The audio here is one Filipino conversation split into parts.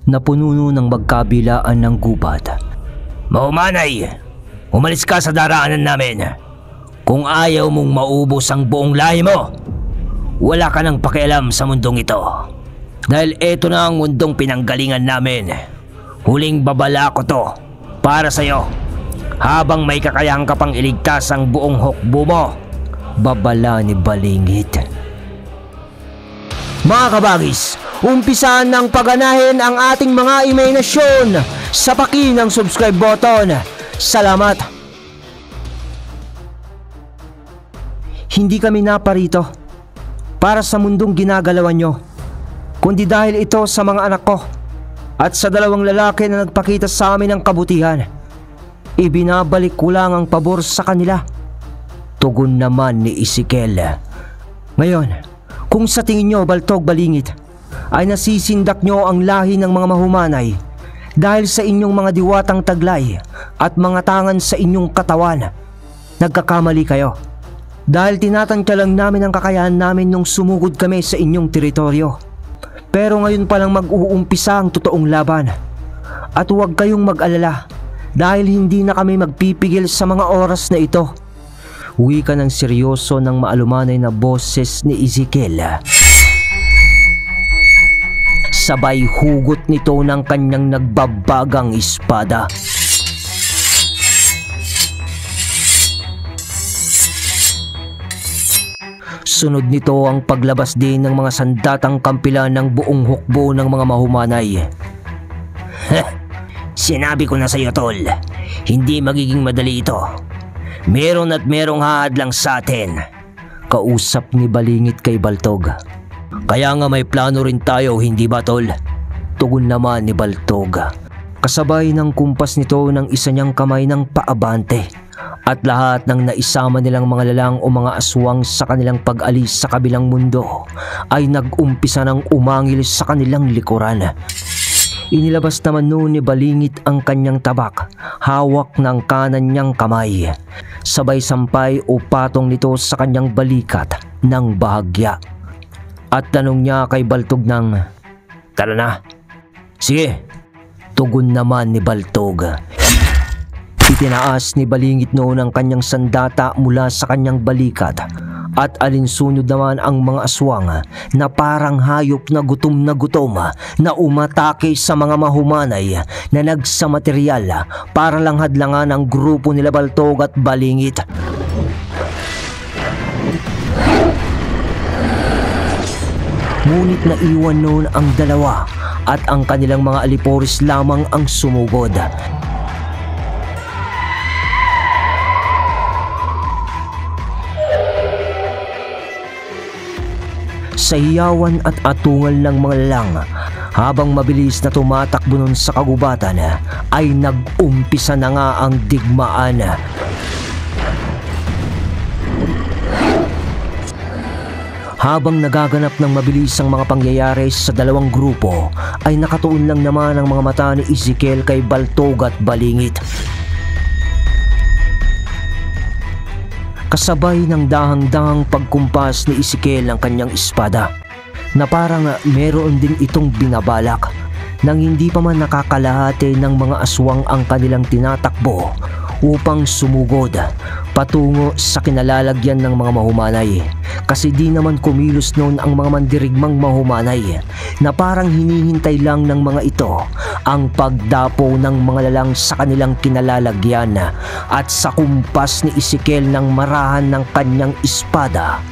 na pununo ng magkabilaan ng gubat. Mahumanay, umalis ka sa daraanan namin. Kung ayaw mong maubos ang buong lahi mo, wala ka nang pakialam sa mundong ito. Dahil eto na ang mundong pinanggalingan namin. Huling babala ko to para sa'yo. Habang may kakayahan ka pang iligtas ang buong hukbo mo. Babala ni Balingit. Mga kabagis, umpisaan ng paganahin ang ating mga imahinasyon sa paki ng subscribe button. Salamat! Hindi kami naparito para sa mundong ginagalawan nyo, kundi dahil ito sa mga anak ko at sa dalawang lalaki na nagpakita sa amin ng kabutihan. Ibinabalik ko lang ang pabor sa kanila. Tugon naman ni Ezekiel. Ngayon, kung sa tingin nyo, Baltog, Balingit, ay nasisindak nyo ang lahi ng mga mahumanay dahil sa inyong mga diwatang taglay at mga tangan sa inyong katawan, nagkakamali kayo. Dahil tinatantya lang namin ang kakayahan namin nung sumugod kami sa inyong teritoryo. Pero ngayon palang mag-uumpisa ang totoong laban. At huwag kayong mag-alala dahil hindi na kami magpipigil sa mga oras na ito. Wika ng seryoso ng maalumanay na boses ni Ezekiel. Sabay hugot nito ng kanyang nagbabagang espada. Sunod nito ang paglabas din ng mga sandatang kampilan ng buong hukbo ng mga mahumanay. Sinabi ko na sa iyo, tol, hindi magiging madali ito. Meron at merong hahadlang sa atin. Kausap ni Balingit kay Baltog. Kaya nga may plano rin tayo, hindi ba, tol? Tugon naman ni Baltog. Kasabay ng kumpas nito ng isa niyang kamay ng paabante. At lahat ng naisama nilang mga lalang o mga aswang sa kanilang pag-alis sa kabilang mundo ay nag-umpisa ng umangil sa kanilang likuran. Inilabas naman noon ni Balingit ang kanyang tabak, hawak ng kanan niyang kamay. Sabay sampay o patong nito sa kanyang balikat ng bahagya. At tanong niya kay Baltog ng, "Tara na." "Sige." Tugon naman ni Baltog. Itinaas ni Balingit noon ang kanyang sandata mula sa kanyang balikat at alinsunod naman ang mga aswang na parang hayop na gutom na umatake sa mga mahumanay na nagsamateryal para lang hadlangan ang grupo nila Baltog at Balingit. Ngunit naiwan noon ang dalawa at ang kanilang mga aliporis lamang ang sumugod. Sa hiyawan at atungal ng mga lalang, habang mabilis na tumatakbo nun sa kagubatan, ay nag-umpisa na nga ang digmaan. Habang nagaganap ng mabilis ang mga pangyayari sa dalawang grupo, ay nakatuon lang naman ang mga mata ni Ezekiel kay Baltog at Balingit. Kasabay ng dahang-dahang pagkumpas ni Ezekiel ang kanyang espada, na parang meron din itong binabalak nang hindi pa man nakakalahati ng mga aswang ang kanilang tinatakbo upang sumugod patungo sa kinalalagyan ng mga mahumanay. Kasi di naman kumilos noon ang mga mandirigmang mahumanay na parang hinihintay lang ng mga ito ang pagdapo ng mga lalang sa kanilang kinalalagyan. At sa kumpas ni Ezekiel ng marahan ng kanyang espada,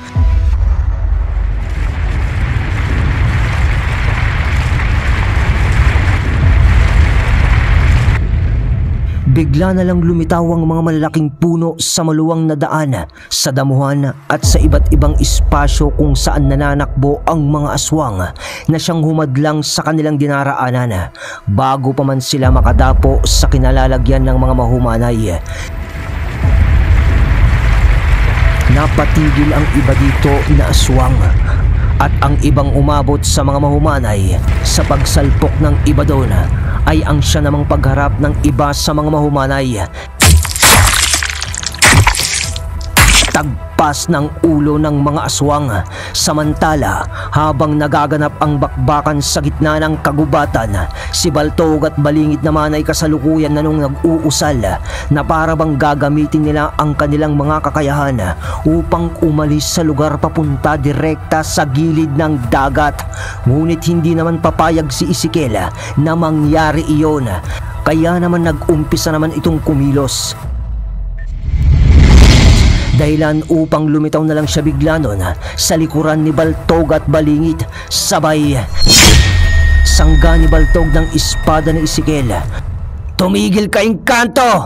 bigla na lang lumitaw ang mga malalaking puno sa maluwang na daan, sa damuhan at sa iba't ibang espasyo kung saan nananakbo ang mga aswang na siyang humadlang sa kanilang dinaraanan bago pa man sila makadapo sa kinalalagyan ng mga mahumanay. Napatigil ang iba dito na aswang at ang ibang umabot sa mga mahumanay sa pagsalpok ng iba doon ay ang siya namang pagharap ng iba sa mga mahumanay. Tag hampas ng ulo ng mga aswang. Samantala, habang nagaganap ang bakbakan sa gitna ng kagubatan, si Baltog at Balingit naman ay kasalukuyan na nung nag-uusal na para bang gagamitin nila ang kanilang mga kakayahan upang umalis sa lugar papunta direkta sa gilid ng dagat. Ngunit hindi naman papayag si Ezekiel na mangyari iyon. Kaya naman nag-umpisa naman itong kumilos. Dahilan upang lumitaw na lang siya bigla nun sa likuran ni Baltog at Balingit. Sabay sangga ni Baltog ng espada ni Ezekiel. "Tumigil ka, engkanto!"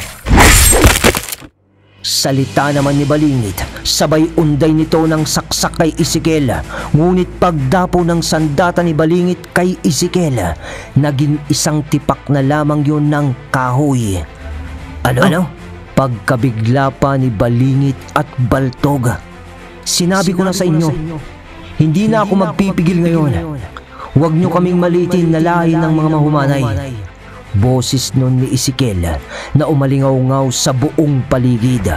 Salita naman ni Balingit. Sabay unday nito ng saksak kay Ezekiel. Ngunit pagdapo ng sandata ni Balingit kay Ezekiel, naging isang tipak na lamang yun ng kahoy. Ano? Pagkabigla pa ni Balingit at Baltog. Sinabi ko na sa inyo, hindi na ako magpipigil ngayon. Huwag nyo kaming malitin na lahi ng mga mahumanay. Boses nun ni Ezekiel na umalingaw-ngaw sa buong paligid.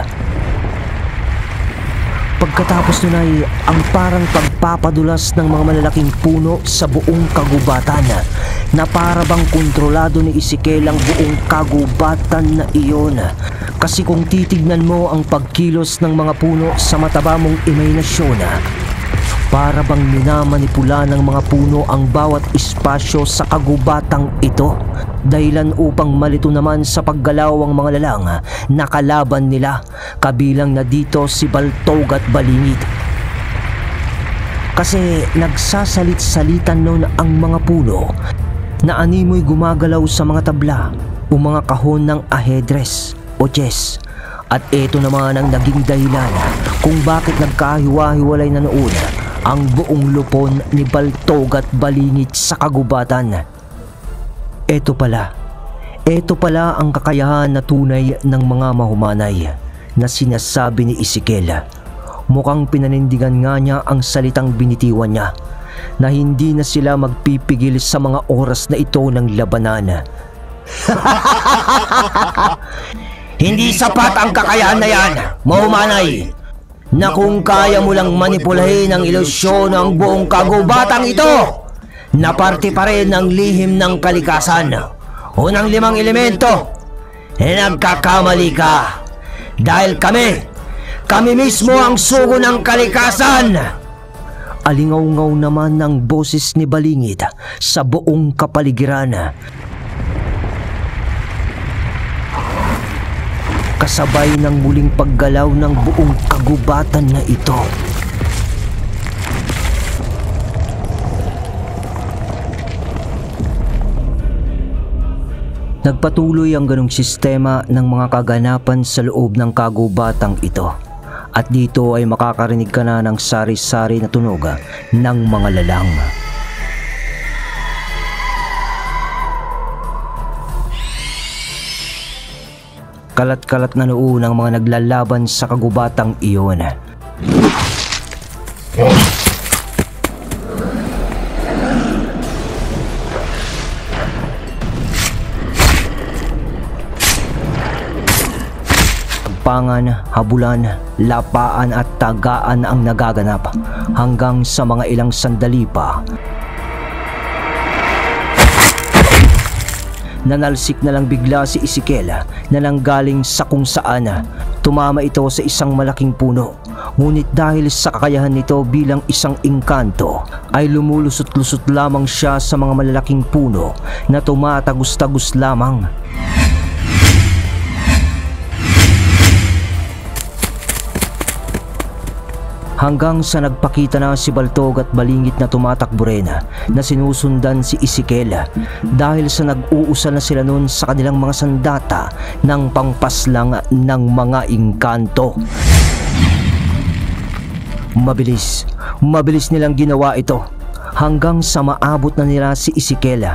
Pagkatapos nun ay ang parang pagpapadulas ng mga malalaking puno sa buong kagubatan na para bang kontrolado ni Ezekiel ang buong kagubatan na iyon. Kasi kung titignan mo ang pagkilos ng mga puno sa mataba mong imahinasyon, para bang minamanipula ng mga puno ang bawat espasyo sa kagubatang ito, dahilan upang malito naman sa paggalaw ang mga lalang na kalaban nila, kabilang na dito si Baltog at Balingit. Kasi nagsasalit-salitan noon ang mga puno na animoy gumagalaw sa mga tabla o mga kahon ng ahedres o chess. At ito naman ang naging dahilan kung bakit nagkahiwa-hiwalay na noon ang buong lupon ni Baltog at Balingit sa kagubatan. Ito pala ang kakayahan na tunay ng mga mahumanay na sinasabi ni Ezekiel. Mukhang pinanindigan nga niya ang salitang binitiwan niya na hindi na sila magpipigil sa mga oras na ito ng labanan. Hindi sapat ang kakayahan na yan, mahumanay, na kung kaya mo lang manipulahin ang ilusyon ng buong kagubatang ito na parte pa rin ng lihim ng kalikasan o ng 5 elemento, nagkakamali ka. Dahil kami mismo ang sugo ng kalikasan. Alingaw-ngaw naman ng boses ni Balingit sa buong kapaligiran. Kasabay ng muling paggalaw ng buong kagubatan na ito. Nagpatuloy ang ganong sistema ng mga kaganapan sa loob ng kagubatang ito. At dito ay makakarinig ka na ng sari-sari na tunog ng mga lalang. Kalat-kalat na noon ang mga naglalaban sa kagubatang iyon. Pagpangan, habulan, lapaan at tagaan ang nagaganap hanggang sa mga ilang sandali pa. Nanalsik na lang bigla si Ezekiel na nanggaling sa kung saan. Tumama ito sa isang malaking puno. Ngunit dahil sa kakayahan nito bilang isang engkanto, ay lumulusot-lusot lamang siya sa mga malalaking puno na tumatagos-tagos lamang. Hanggang sa nagpakita na si Baltog at Balingit na tumatakbo rin na sinusundan si Ezekiel dahil sa nag-uusal na sila noon sa kanilang mga sandata ng pangpaslang ng mga engkanto. Mabilis nilang ginawa ito hanggang sa maabot na nila si Ezekiel.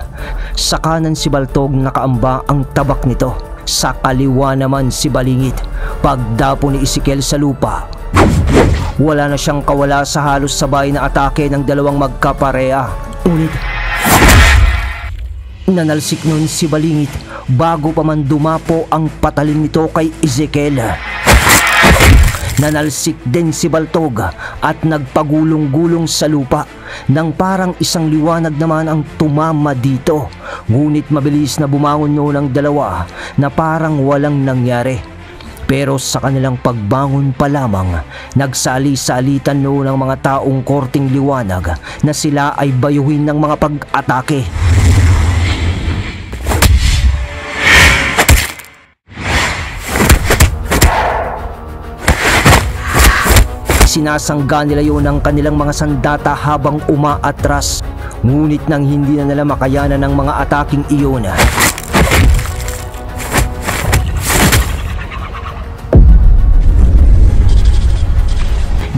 Sa kanan si Baltog nakaamba ang tabak nito, sa kaliwa naman si Balingit. Pagdapo ni Ezekiel sa lupa, wala na siyang kawala sa halos sabay na atake ng dalawang magkapareha. Ngunit nanalsik nun si Balingit bago pa man dumapo ang patalim nito kay Ezekiel. Nanalsik din si Baltog at nagpagulong-gulong sa lupa nang parang isang liwanag naman ang tumama dito. Ngunit mabilis na bumangon noon ang dalawa na parang walang nangyari. Pero sa kanilang pagbangon pa lamang, nagsali-salitan noon ang mga taong korting liwanag na sila ay bayuhin ng mga pag-atake. Sinasangga nila yun ang kanilang mga sandata habang umaatras. Ngunit nang hindi na nila makayanan ng mga ataking iyon,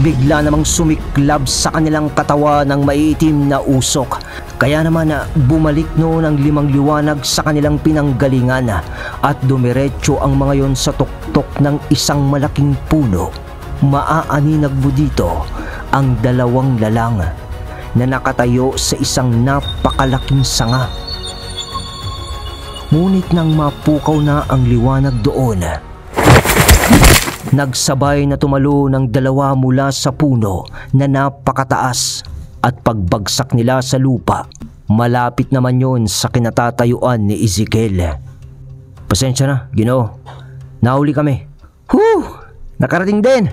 bigla namang sumiklab sa kanilang katawan ng maiitim na usok. Kaya naman bumalik noon ang 5 liwanag sa kanilang pinanggalingan at dumiretso ang mga yon sa tuktok ng isang malaking puno. Maaaninag mo dito ang 2 lalang na nakatayo sa isang napakalaking sanga. Ngunit nang mapukaw na ang liwanag doon, nagsabay na tumalo ng 2 mula sa puno na napakataas at pagbagsak nila sa lupa, malapit naman yon sa kinatatayuan ni Ezekiel. Pasensya na, Ginoo. Nahuli kami. Nakarating din.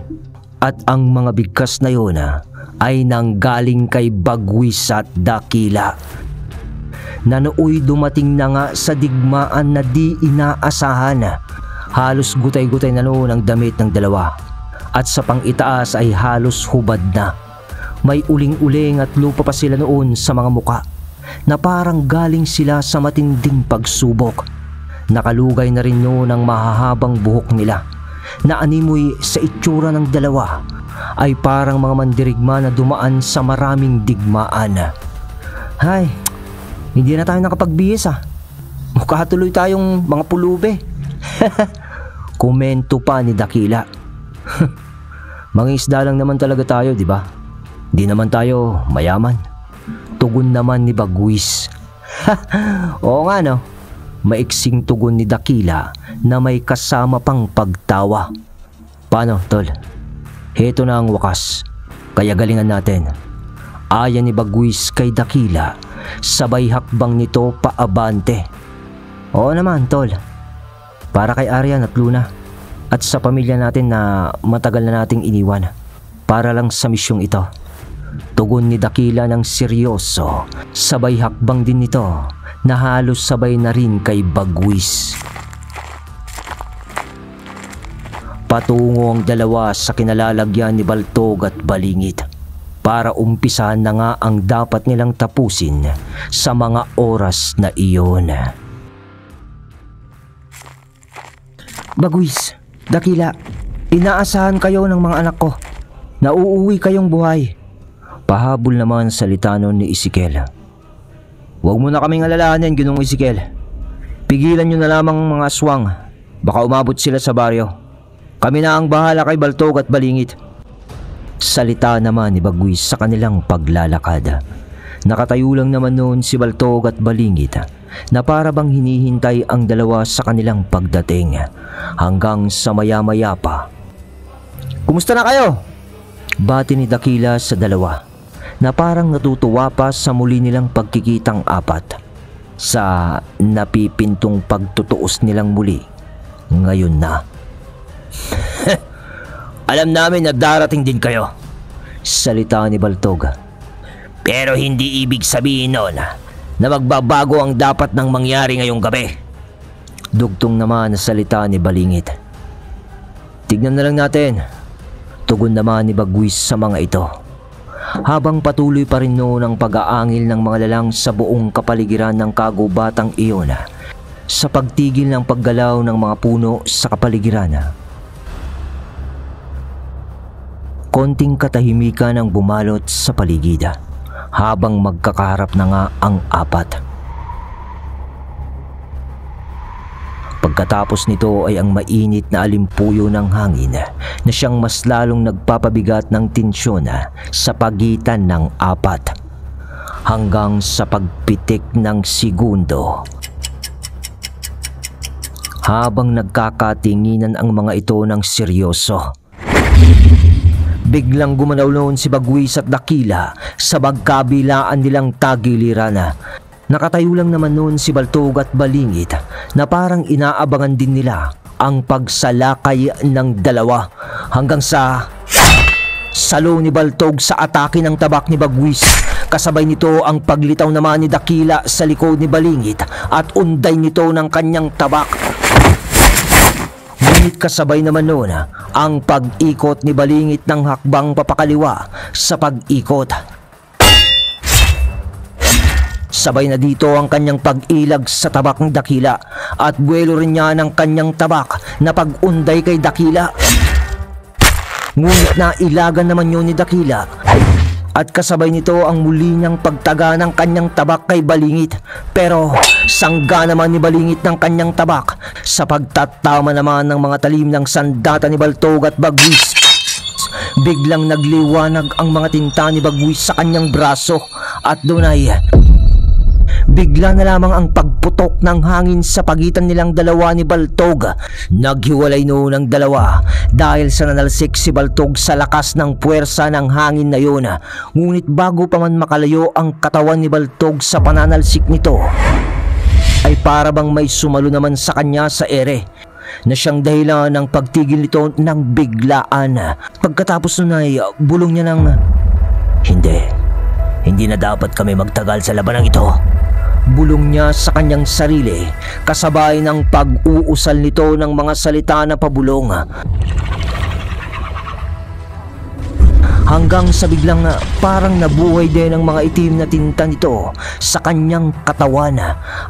At ang mga bigkas na yun ay nanggaling kay Bagwis at Dakila, na nooy dumating na nga sa digmaan na di inaasahan. Halos gutay-gutay na noon ang damit ng dalawa at sa pang-itaas ay halos hubad na. May uling-uling at lupa pa sila noon sa mga muka na parang galing sila sa matinding pagsubok. Nakalugay na rin noon ang mahahabang buhok nila na animoy sa itsura ng dalawa ay parang mga mandirigma na dumaan sa maraming digmaan. Hay, hindi na tayo nakapagbihis Mukha tuloy tayong mga pulube. Komento pa ni Dakila. Mga isda lang naman talaga tayo, di ba? Di naman tayo mayaman. Tugon naman ni Bagwis. Oo nga no. Maiksing tugon ni Dakila na may kasama pang pagtawa. Paano, tol? Heto na ang wakas. Kaya galingan natin. Ayan ni Bagwis kay Dakila, sabay hakbang nito paabante. Oo naman, tol. Para kay Aryan at Luna at sa pamilya natin na matagal na nating iniwan. Para lang sa misyong ito. Tugon ni Dakila ng seryoso, sabay hakbang din nito na halos sabay na rin kay Bagwis. Patungo ang dalawa sa kinalalagyan ni Baltog at Balingit para umpisahan na nga ang dapat nilang tapusin sa mga oras na iyon. Bagwis, Dakila, inaasahan kayo ng mga anak ko. Nauuwi kayong buhay. Pahabol naman salita nun ni Ezekiel. Huwag mo na kaming alalahanin, Ginong Ezekiel. Pigilan nyo na lamang mga aswang. Baka umabot sila sa baryo. Kami na ang bahala kay Baltog at Balingit. Salita naman ni Bagwis sa kanilang paglalakad. Nakatayo lang naman noon si Baltog at Balingit na para bang hinihintay ang dalawa sa kanilang pagdating hanggang sa maya-maya pa. Kumusta na kayo? Bati ni Dakila sa dalawa na parang natutuwa pa sa muli nilang pagkikitang apat sa napipintong pagtutuos nilang muli ngayon na. Alam namin na darating din kayo. Salita ni Baltog. Pero hindi ibig sabihin nun na magbabago ang dapat nang mangyari ngayong gabi. Dugtong naman na salita ni Balingit. Tignan na lang natin. Tugon naman ni Bagwis sa mga ito. Habang patuloy pa rin noon ang pag-aangil ng mga lalang sa buong kapaligiran ng kagubatang iyon sa pagtigil ng paggalaw ng mga puno sa kapaligiran. Konting katahimikan ang bumalot sa paligid habang magkakaharap na nga ang apat. Pagkatapos nito ay ang mainit na alimpuyo ng hangin na siyang mas lalong nagpapabigat ng tensyon sa pagitan ng apat hanggang sa pagpitik ng segundo. Habang nagkakatinginan ang mga ito ng seryoso, Biglang gumanaw noon si Bagwis at Dakila sa magkabilaan nilang tagiliran. Nakatayo lang naman noon si Baltog at Balingit na parang inaabangan din nila ang pagsalakay ng dalawa hanggang sa salo ni Baltog sa atake ng tabak ni Bagwis. Kasabay nito ang paglitaw naman ni Dakila sa likod ni Balingit at unday nito ng kanyang tabak. Ngunit kasabay naman noon ang pag-ikot ni Balingit ng hakbang papakaliwa sa pag-ikot. Sabay na dito ang kanyang pag-ilag sa tabak ng Dakila at buwelo rin niya ng kanyang tabak na pag-unday kay Dakila. Ngunit nailagan naman yun ni Dakila at kasabay nito ang muli niyang pagtaga ng kanyang tabak kay Balingit. Pero sangga naman ni Balingit ng kanyang tabak sa pagtatama naman ng mga talim ng sandata ni Baltog at Bagwis. Biglang nagliwanag ang mga tinta ni Bagwis sa kanyang braso at doon ay bigla na lamang ang pagputok ng hangin sa pagitan nilang dalawa ni Baltog. Naghiwalay noon ang dalawa dahil sa nanalsik si Baltog sa lakas ng puwersa ng hangin na yun. Ngunit bago pa man makalayo ang katawan ni Baltog sa pananalsik nito, ay para bang may sumalo naman sa kanya sa ere na siyang dahilan ng pagtigil nito ng biglaan. Pagkatapos nun ay bulong niya ng, Hindi na dapat kami magtagal sa labanang ito. Bulong niya sa kanyang sarili kasabay ng pag-uusal nito ng mga salita na pabulong. Hanggang sa biglang parang nabuhay din ang mga itim na tinta nito sa kanyang katawan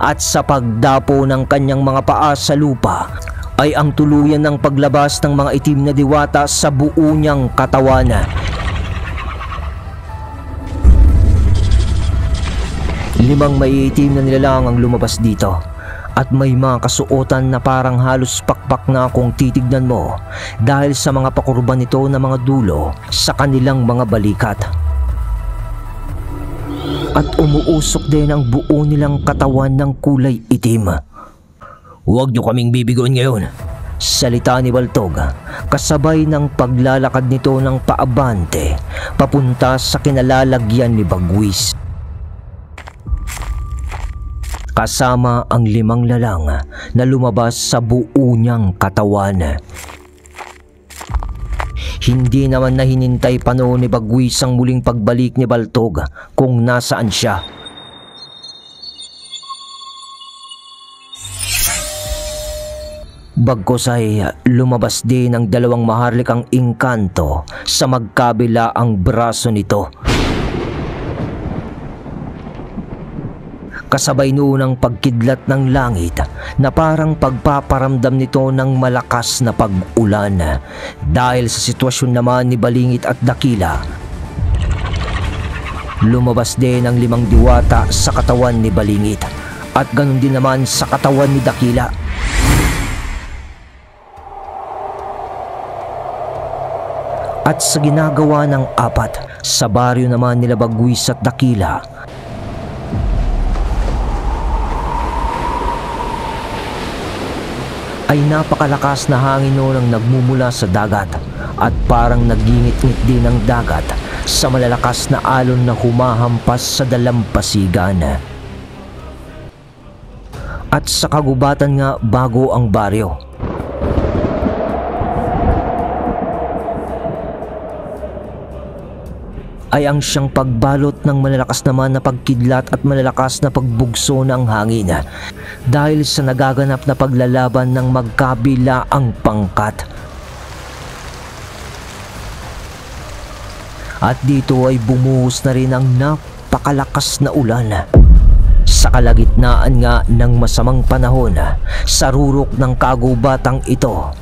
at sa pagdapo ng kanyang mga paa sa lupa ay ang tuluyan ng paglabas ng mga itim na diwata sa buo niyang katawan. Limang maiitim na nilalang ang lumabas dito at may mga kasuotan na parang halos pakpak na kung titignan mo dahil sa mga pakurban nito na mga dulo sa kanilang mga balikat. At umuusok din ang buo nilang katawan ng kulay itim. Huwag niyo kaming bibigoin ngayon. Salita ni Baltog kasabay ng paglalakad nito ng paabante papunta sa kinalalagyan ni Bagwis. Kasama ang limang lalang na lumabas sa buo niyang katawan. Hindi naman na hinintay pa noon ni Bagwis ang muling pagbalik ni Baltog kung nasaan siya. Bagkus ay lumabas din ang dalawang maharlikang engkanto sa magkabila ang braso nito. Kasabay noon ang pagkidlat ng langit na parang pagpaparamdam nito ng malakas na pag-ulan. Dahil sa sitwasyon naman ni Balingit at Dakila, lumabas din ang limang diwata sa katawan ni Balingit at ganun din naman sa katawan ni Dakila. At sa ginagawa ng apat sa baryo naman nila Bagwis at Dakila, ay napakalakas na hangin noon ang nagmumula sa dagat at parang nagingit-ngit din ang dagat sa malalakas na alon na humahampas sa dalampasigan. At sa kagubatan nga bago ang baryo, ay ang siyang pagbalot ng malalakas naman na pagkidlat at malalakas na pagbugso ng hangin dahil sa nagaganap na paglalaban ng magkabilaang pangkat. At dito ay bumuhos na rin ang napakalakas na ulan. Sa kalagitnaan nga ng masamang panahon sa rurok ng kagubatang ito,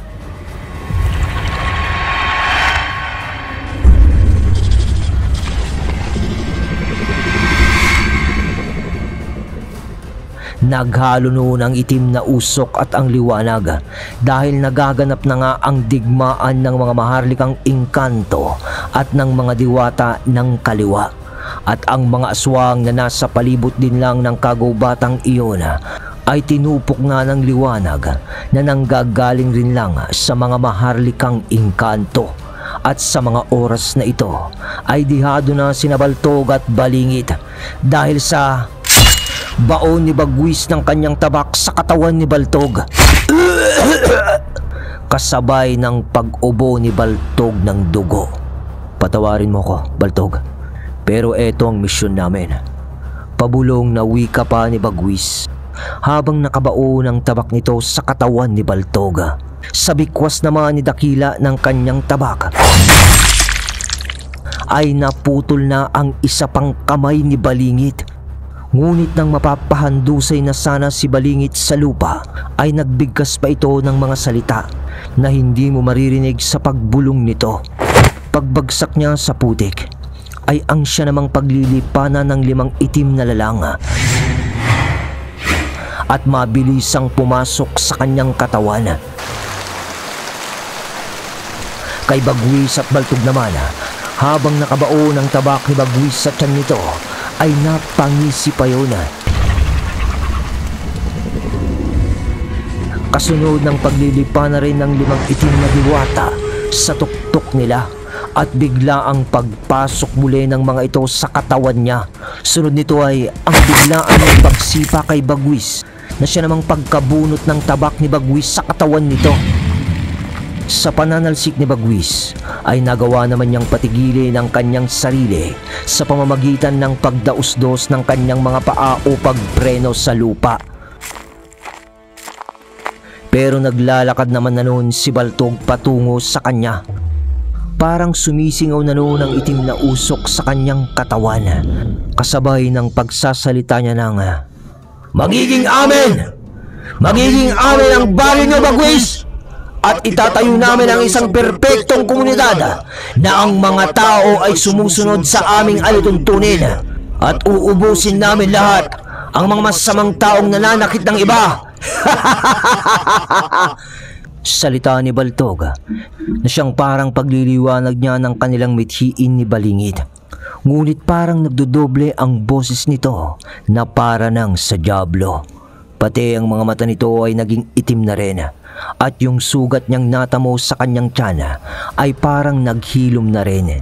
naghalo noon ang itim na usok at ang liwanag dahil nagaganap na nga ang digmaan ng mga maharlikang engkanto at ng mga diwata ng kaliwa. At ang mga aswang na nasa palibot din lang ng kagubatang iyon ay tinupok nga ng liwanag na nanggagaling rin lang sa mga maharlikang engkanto. At sa mga oras na ito ay dihado na sina Baltog at Balingit dahil sa baon ni Bagwis ng kanyang tabak sa katawan ni Baltog. Kasabay ng pag-ubo ni Baltog ng dugo. Patawarin mo ko, Baltog. Pero eto ang misyon namin. Pabulong na wika pa ni Bagwis habang nakabao ng tabak nito sa katawan ni Baltog. Sa bikwas naman ni Dakila ng kanyang tabak ay naputol na ang isa pang kamay ni Balingit. Ngunit nang mapapahandusay na sana si Balingit sa lupa ay nagbigkas pa ito ng mga salita na hindi mo maririnig sa pagbulong nito. Pagbagsak niya sa putik ay ang siya namang paglilipanan ng 5 itim na lalanga at mabilisang pumasok sa kanyang katawan. Kay Bagwis at Baltog naman, habang nakabao ng tabak ni Bagwis sa tiyan nito, ay napangisi pa yun. Kasunod ng paglilipa na rin ng 5 itim na diwata sa tuktok nila at bigla ang pagpasok muli ng mga ito sa katawan niya. Sunod nito ay ang biglaan ng pagsipa kay Bagwis na siya namang pagkabunot ng tabak ni Bagwis sa katawan nito. Sa pananalsik ni Bagwis ay nagawa naman niyang patigilin ang kanyang sarili sa pamamagitan ng pagdausdos ng kanyang mga paa o pagpreno sa lupa. Pero naglalakad naman na noon si Baltog patungo sa kanya. Parang sumisingaw na noon ang itim na usok sa kanyang katawan. Kasabay ng pagsasalita niya ng Magiging amin! Magiging amin ang baryo niyo, Bagwis! At itatayo namin ang isang perpektong komunidad na ang mga tao ay sumusunod sa aming alituntunin. At uubusin namin lahat ang mga masamang taong nananakit ng iba. Salita ni Baltog na siyang parang pagliliwanag niya ng kanilang mithiin ni Balingit. Ngunit parang nagdodoble ang boses nito na para nang sa dyablo. Pati ang mga mata nito ay naging itim na rin at yung sugat niyang natamo sa kanyang tiyan ay parang naghilom na rin.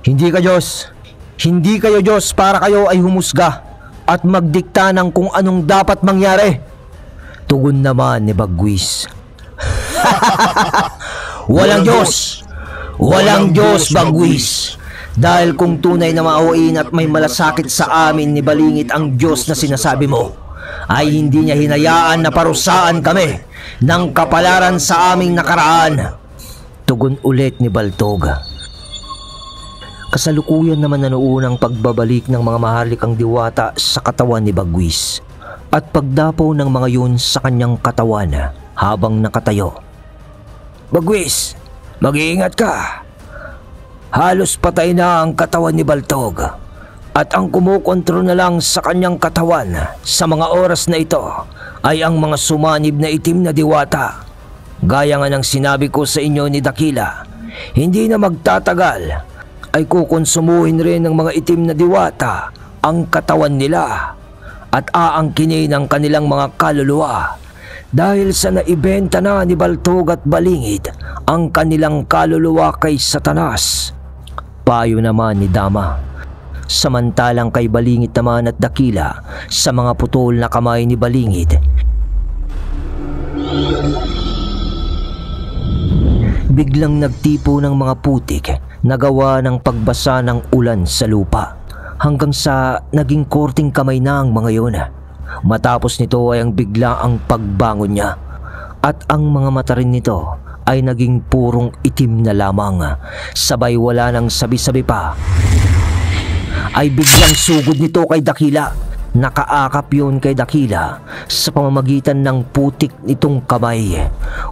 Hindi ka Diyos! Hindi kayo Diyos para kayo ay humusga at magdikta ng kung anong dapat mangyari. Tugon naman ni Bagwis. Walang Diyos! Walang Diyos, Bagwis! Dahil kung tunay na mauin at may malasakit sa amin ni Balingit ang Diyos na sinasabi mo, ay hindi niya hinayaan na parusaan kami ng kapalaran sa aming nakaraan. Tugon ulit ni Baltog. Kasalukuyan naman na noon ang pagbabalik ng mga maharlikang diwata sa katawan ni Bagwis at pagdapo ng mga yun sa kanyang katawan habang nakatayo. Bagwis, mag-iingat ka. Halos patay na ang katawan ni Baltog at ang kumukontrol na lang sa kanyang katawan sa mga oras na ito ay ang mga sumanib na itim na diwata. Gaya nga ng sinabi ko sa inyo ni Dakila, hindi na magtatagal ay kukonsumuhin rin ng mga itim na diwata ang katawan nila at aangkinin ang kanilang mga kaluluwa dahil sa naibenta na ni Baltog at Balingit ang kanilang kaluluwa kay Satanas. Payo naman ni Dama. Samantalang kay Balingit naman at Dakila sa mga putol na kamay ni Balingit, biglang nagtipo ng mga putik na gawa ng pagbasa ng ulan sa lupa hanggang sa naging korting kamay na ang mga yun. Matapos nito ay ang bigla ang pagbangon niya at ang mga mata rin nito ay naging purong itim na lamang. Sabay wala nang sabi-sabi pa ay biglang sugod nito kay Dakila. Nakaakap yun kay Dakila sa pamamagitan ng putik nitong kamay.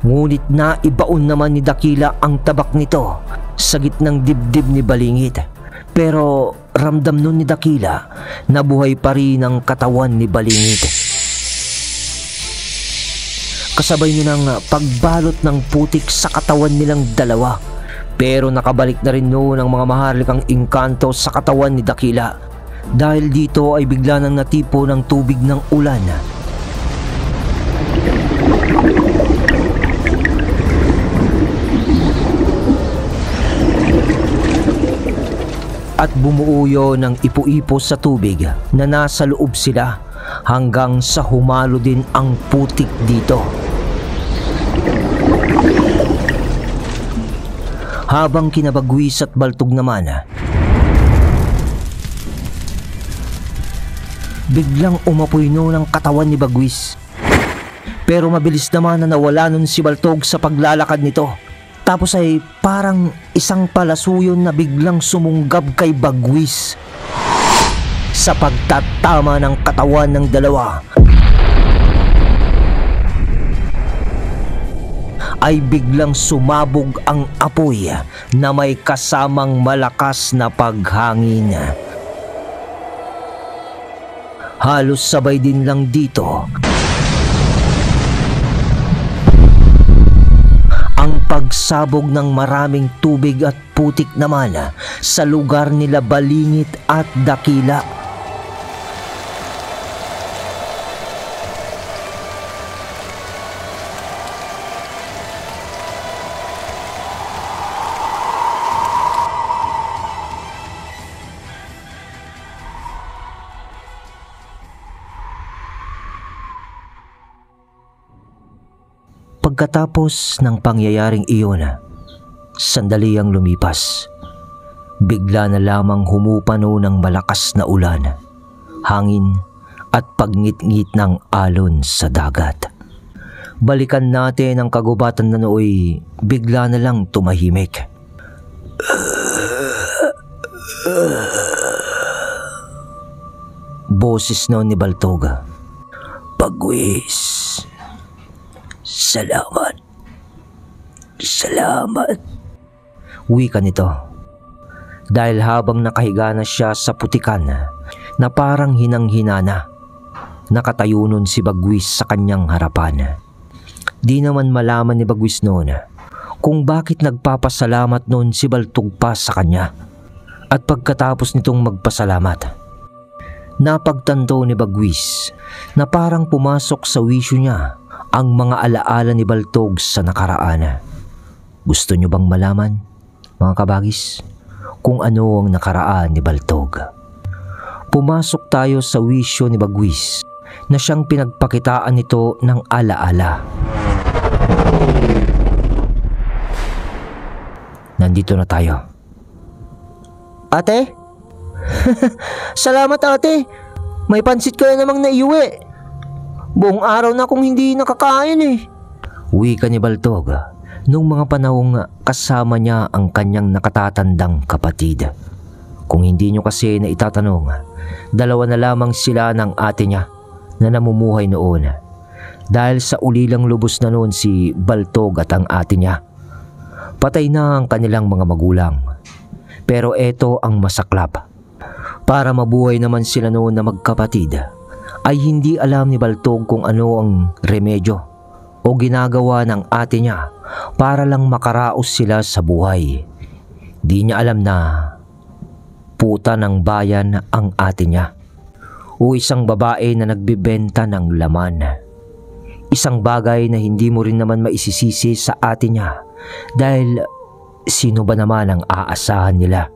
Ngunit naibaon naman ni Dakila ang tabak nito sa gitnang dibdib ni Balingit. Pero ramdam nun ni Dakila na buhay pa rin ang katawan ni Balingit. Kasabay nyo ng pagbalot ng putik sa katawan nilang dalawa. Pero nakabalik na rin noon ang mga maharlikang engkanto sa katawan ni Dakila. Dahil dito ay bigla nang natipo ng tubig ng ulan. at bumuuyo ng ipo-ipo sa tubig na nasa loob sila hanggang sa humalo din ang putik dito. Habang kina Bagwis at Baltog naman, biglang umapoy noon ang katawan ni Bagwis. Pero mabilis naman na nawala nun si Baltog sa paglalakad nito. Tapos ay parang isang palasuyon na biglang sumunggab kay Bagwis. Sa pagtatama ng katawan ng dalawa, ay biglang sumabog ang apoy na may kasamang malakas na paghangin. Halos sabay din lang dito ang pagsabog ng maraming tubig at putik naman sa lugar nila Balingit at Dakila. Pagkatapos ng pangyayaring iyon, sandali ang lumipas. Bigla na lamang humupano ng malakas na ulan, hangin at pagngit-ngit ng alon sa dagat. Balikan natin ang kagubatan na nooy bigla na lang tumahimik. Boses noon ni Baltog. Bagwis, salamat. Salamat. Wika nito. Dahil habang nakahiga na siya sa putikan na parang hinang-hinana, nakatayo nun si Bagwis sa kanyang harapan. Di naman malaman ni Bagwis noon kung bakit nagpapasalamat noon si Baltog pa sa kanya. At pagkatapos nitong magpasalamat, napagtanto ni Bagwis na parang pumasok sa wisyo niya ang mga alaala ni Baltog sa nakaraan. Gusto nyo bang malaman, mga kabagis, kung ano ang nakaraan ni Baltog? Pumasok tayo sa wisyo ni Bagwis na siyang pinagpakitaan nito ng alaala. Nandito na tayo. Ate? Salamat ate. May pansit ko na namang naiuwi. Buong araw na akong hindi nakakain eh. Wika ni Baltog nung mga panahong kasama niya ang kanyang nakatatandang kapatid. Kung hindi nyo kasi na itatanong, dalawa na lamang sila ng ate niya na namumuhay noon. Dahil sa ulilang lubos na noon si Baltog at ang ate niya. Patay na ang kanilang mga magulang. Pero eto ang masaklap. Para mabuhay naman sila noon na magkapatid, ay hindi alam ni Baltog kung ano ang remedyo o ginagawa ng ate niya para lang makaraos sila sa buhay. Di niya alam na puta ng bayan ang ate niya o isang babae na nagbibenta ng laman. Isang bagay na hindi mo rin naman maisisisi sa ate niya dahil sino ba naman ang aasahan nila?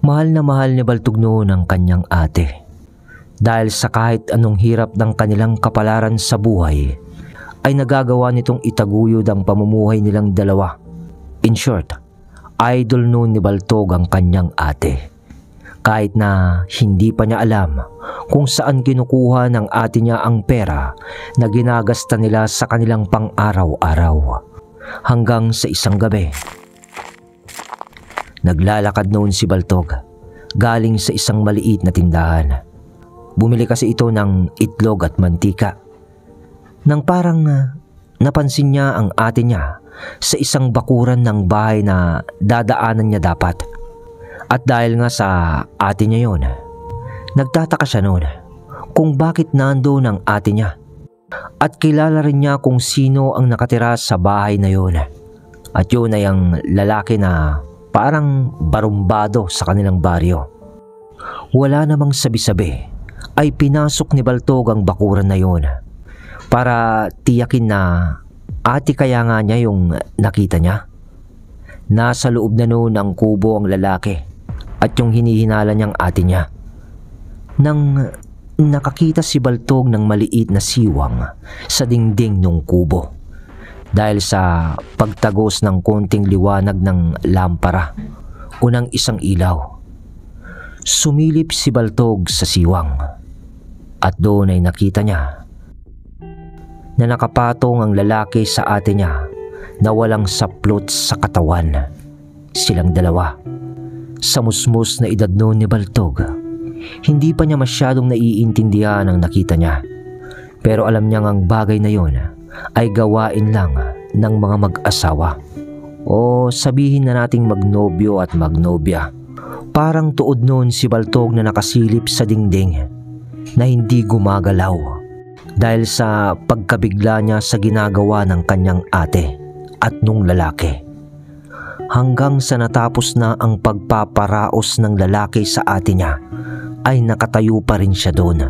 Mahal na mahal ni Baltog noon ang kanyang ate. Dahil sa kahit anong hirap ng kanilang kapalaran sa buhay, ay nagagawa nitong itaguyod ang pamumuhay nilang dalawa. In short, idol noon ni Baltog ang kanyang ate. Kahit na hindi pa niya alam kung saan kinukuha ng ate niya ang pera na ginagasta nila sa kanilang pang-araw-araw. Hanggang sa isang gabi, naglalakad noon si Baltog galing sa isang maliit na tindahan. Bumili kasi ito ng itlog at mantika. Nang parang napansin niya ang ate niya sa isang bakuran ng bahay na dadaanan niya dapat. At dahil nga sa ate niya yon, nagtataka siya noon kung bakit nandoon ang ate niya. At kilala rin niya kung sino ang nakatira sa bahay na yon. At yun ay ang lalaki na parang barumbado sa kanilang baryo. Wala namang sabi-sabi ay pinasok ni Baltog ang bakuran na yon para tiyakin na ate kaya nga niya yung nakita niya. Nasa loob na noon ang kubo ang lalaki at yung hinihinala niyang ate niya. Nang nakakita si Baltog ng maliit na siwang sa dingding ng kubo dahil sa pagtagos ng konting liwanag ng lampara o ng isang ilaw. Sumilip si Baltog sa siwang at doon ay nakita niya na nakapatong ang lalaki sa ate niya na walang saplot sa katawan. Silang dalawa. Sa musmus na edad noon ni Baltog, hindi pa niya masyadong naiintindihan ang nakita niya. Pero alam niyang ang bagay na yon ay gawain lang ng mga mag-asawa. O sabihin na nating magnobyo at magnobya. Parang tuod noon si Baltog na nakasilip sa dingding na hindi gumagalaw dahil sa pagkabigla niya sa ginagawa ng kanyang ate at nung lalaki. Hanggang sa natapos na ang pagpaparaos ng lalaki sa ate niya, ay nakatayo pa rin siya doon.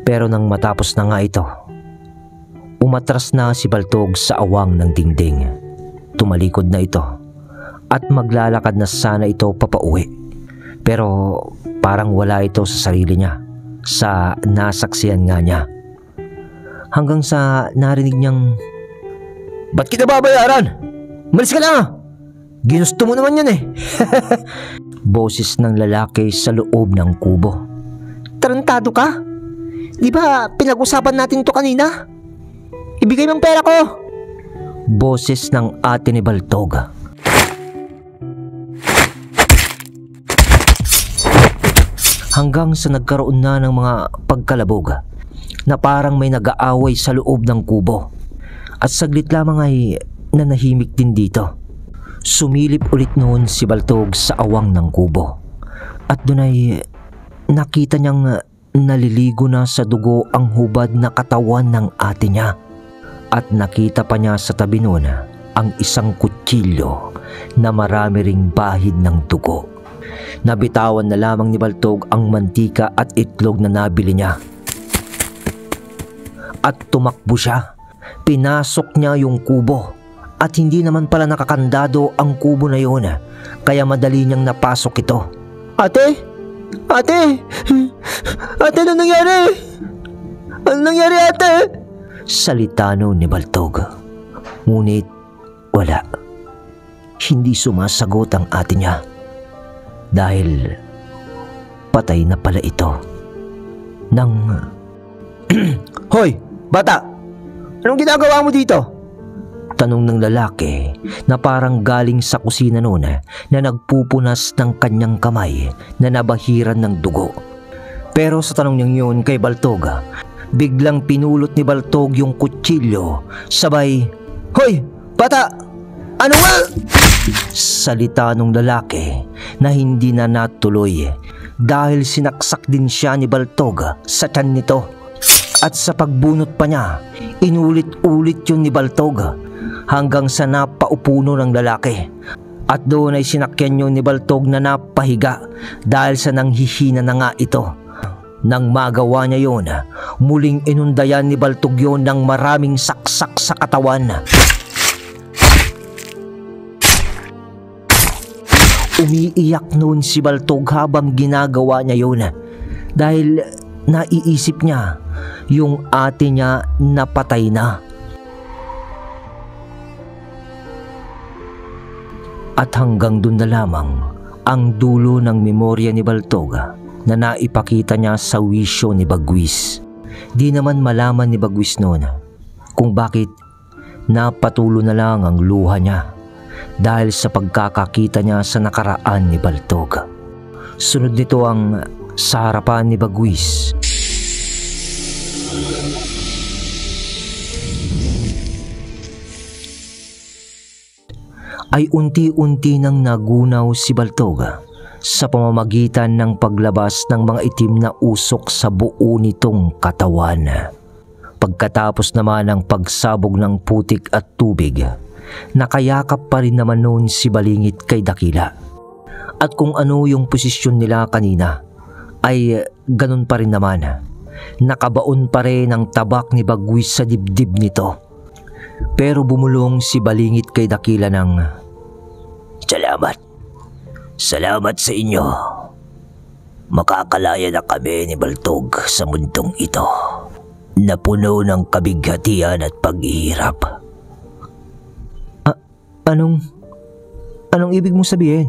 Pero nang matapos na nga ito, umatras na si Baltog sa awang ng dingding. Tumalikod na ito at maglalakad na sana ito papauwi. Pero parang wala ito sa sarili niya, sa nasaksiyan nga niya. Hanggang sa narinig niyang, "Ba't kita babayaran? Malis ka na! Ginusto mo naman yan eh." boses ng lalaki sa loob ng kubo. "Tarantado ka? Di ba pinag-usapan natin to kanina? Ibigay mo ang pera ko!" Boses ng ate ni Baltog. Hanggang sa nagkaroon na ng mga pagkalabog na parang may nag-aaway sa loob ng kubo. At saglit lamang ay nanahimik din dito. Sumilip ulit noon si Baltog sa awang ng kubo. At doon ay nakita niyang naliligo na sa dugo ang hubad na katawan ng ate niya. At nakita pa niya sa tabi noon ang isang kutsilyo na marami ring bahid ng dugo. Nabitawan na lamang ni Baltog ang mantika at itlog na nabili niya. At tumakbo siya. Pinasok niya yung kubo. At hindi naman pala nakakandado ang kubo na yun, kaya madali niyang napasok ito. Ate! Ate! Ate, ano nangyari? Ano nangyari, ate? Salita noon ni Baltog. Ngunit wala. Hindi sumasagot ang ate niya. Dahil patay na pala ito. Hoy, bata! Anong ginagawa mo dito? Tanong ng lalaki na parang galing sa kusina noon na nagpupunas ng kanyang kamay na nabahiran ng dugo. Pero sa tanong niyang yun kay Baltog, biglang pinulot ni Baltog yung kutsilyo. Sabay, "Hoy, bata! Ano nga?" Salita ng lalaki na hindi na natuloy dahil sinaksak din siya ni Baltog sa tiyan nito. At sa pagbunot pa niya, inulit-ulit yun ni Baltog hanggang sa napaupuno ng lalaki. At doon ay sinakyan yun ni Baltog na napahiga dahil sa nanghihina na nga ito. Nang magawa niya yun, muling inundayan ni Baltog yun ng maraming saksak sa katawan. Umiiyak noon si Baltog habang ginagawa niya yun dahil naiisip niya yung ate niya na patay na. At hanggang dun na lamang ang dulo ng memorya ni Baltog na naipakita niya sa wisyo ni Bagwis. Di naman malaman ni Bagwis noon kung bakit napatulo na lang ang luha niya dahil sa pagkakakita niya sa nakaraan ni Baltog. Sunod nito ang sa harapan ni Bagwis. Ay unti-unti nang nagunaw si Baltog sa pamamagitan ng paglabas ng mga itim na usok sa buo nitong katawan. Pagkatapos naman ng pagsabog ng putik at tubig, nakayakap pa rin naman noon si Balingit kay Dakila. At kung ano yung posisyon nila kanina, ay ganun pa rin naman. Nakabaon pa rin ang tabak ni Bagwis sa dibdib nito. Pero bumulong si Balingit kay Dakila ng, "Salamat. Salamat sa inyo. Makakalaya na kami ni Baltog sa mundong ito na puno ng kabighatian at paghihirap. Anong ibig mong sabihin?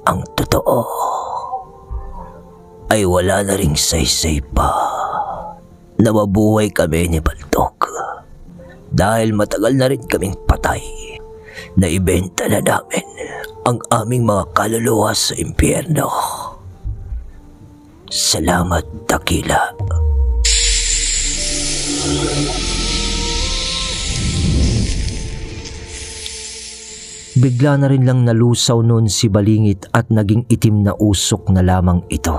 Ang totoo ay wala na ring saysay pa na mabuhay kami ni Baltog dahil matagal na rin kaming patay na ibenta na namin ang aming mga kaluluwa sa impyerno. Salamat, Dakila. Bigla na rin lang nalusaw noon si Balingit at naging itim na usok na lamang ito,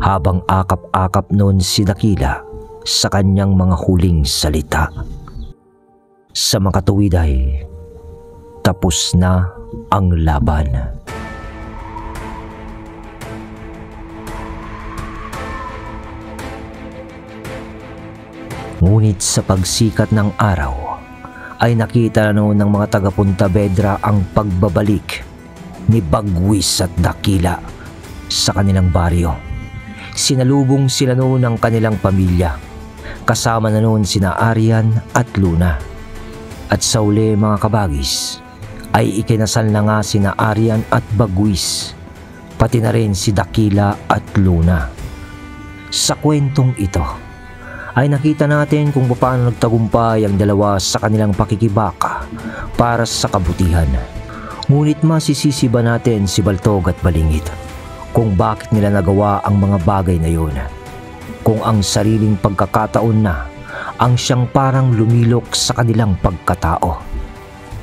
habang akap-akap noon si Dakila sa kanyang mga huling salita. Sa makatuwid ay tapos na ang laban. Ngunit sa pagsikat ng araw ay nakita na noon ng mga taga Punta Vedra ang pagbabalik ni Bagwis at Dakila sa kanilang baryo. Sinalubong sila noon ng kanilang pamilya, kasama na noon sina Arian at Luna. At sa uli, mga kabagis, ay ikinasal na nga sina Arian at Bagwis, pati na rin si Dakila at Luna. Sa kwentong ito ay nakita natin kung paano nagtagumpay ang dalawa sa kanilang pakikibaka para sa kabutihan. Ngunit masisisi ba natin si Baltog at Balingit kung bakit nila nagawa ang mga bagay na yun? Kung ang sariling pagkakataon na ang siyang parang lumilok sa kanilang pagkatao.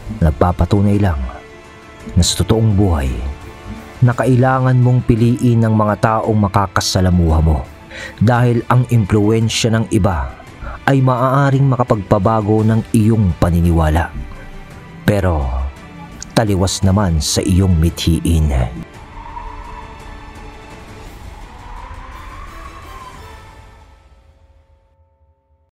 Nagpapatunay lang na sa totoong buhay na kailangan mong piliin ng mga taong makakasalamuha mo, dahil ang impluwensya ng iba ay maaaring makapagpabago ng iyong paniniwala, pero taliwas naman sa iyong mithiin.